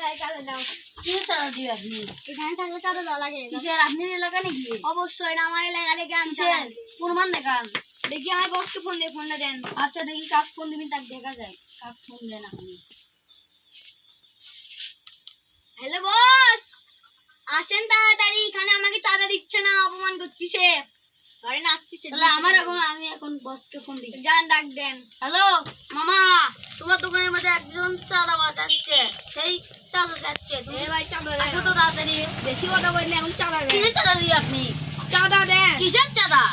ভাই চাঁদা দাও। কিসের চাঁদা দিবে আপনি? এখানে থাকলে চাঁদা দেওয়া লাগে। কিসের আপনার এলাকা নাকি? অবশ্যই এটা আমার এলাকা দেখে আমি কিসের প্রমাণ দেখান। দেখি আমার বসকে ফোন দিয়ে ফোনটা দেন। আচ্ছা দেখি কাক ফোন দিবেন তাকে দেখা যায়। কাক ফোন দেন আপনি। হ্যালো বস, আসেন তাড়াতাড়ি, এখানে আমাকে চাঁদা দিচ্ছে না, অপমান করতেছে, ধরেন আসতেছে। তাহলে আমি এখন বসকে ফোন দিই। যান ডাক দেন। হ্যালো মামা, তোমার দোকানের মধ্যে একজন চাঁদাবাজ আসছে, সেই চাঁদা যাচ্ছে। তুমি ভাই চাঁদা আসো দেন। তো তাড়াতাড়ি। বেশি কথা বললে এখন চাঁদা দেন। কিসের চাঁদা দিবে আপনি? চাঁদা দেন। কিসের চাঁদা?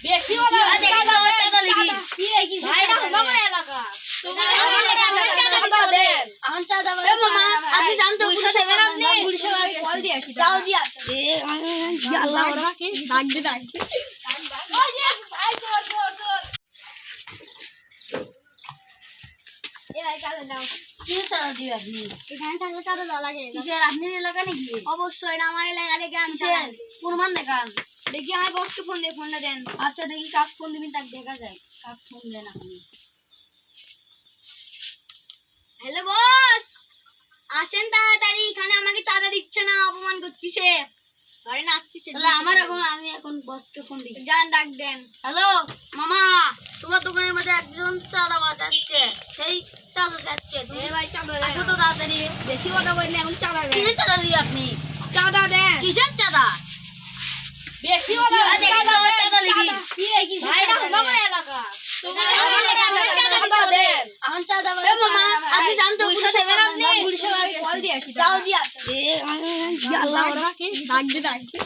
বেশি কথা আচ্ছা, দেখি তো চাঁদা দেখি। ভাই এটা আমার এলাকা। আমার এলাকা চাঁদা দেন। আমার চাঁদা এ মামা, আপনি জানতো দুইশো দেবেন আপনি? পুলিশের গাড়ি কল দিয়ে আসি। যাও দিয়ে আসো। আল্লাহ ওরাকে ডাকবে ডাকবে। ওই যে ভাই চোর চোর চোর। ভাই চাঁদা দাও। কিসের চাঁদা দিবে আপনি? এখানে থাকলে চাঁদা দেওয়া লাগে। কিসের আপনার এলাকা নাকি? অবশ্যই এটা আমার এলাকা দেখে আমি কিসের প্রমাণ দেখান। দেখি আমার বসকে ফোন দিয়ে ফোনটা দেন। আচ্ছা দেখি কাক ফোন দিবেন তাকে দেখা যায়। কাক ফোন দেন আপনি। হ্যালো বস, আসেন তাড়াতাড়ি, এখানে আমাকে চাঁদা দিচ্ছে না, অপমান করতেছে, ধরেন আসতেছে। তাহলে আমি এখন বসকে ফোন দিই। যান ডাক দেন। হ্যালো মামা, তোমার দোকানের মধ্যে একজন চাঁদাবাজ আসছে, সেই চাঁদা যাচ্ছে। তুমি ভাই চাঁদা আসো দেন। তো তাড়াতাড়ি। বেশি কথা বললে এখন চাঁদা দেন। কিসের চাঁদা দিবে আপনি? চাঁদা দেন। কিসের চাঁদা? বেশি কথা আচ্ছা, দেখি তো চাঁদা দেখি। ভাই এটা আমার এলাকা। আমার এলাকা চাঁদা দেন। আমার চাঁদা এ মামা, আপনি জানতো দুইশো দেবেন আপনি? পুলিশের গাড়ি কল দিয়ে আসি। যাও দিয়ে আসো। আল্লাহ ওরাকে ডাকবে ডাকবে।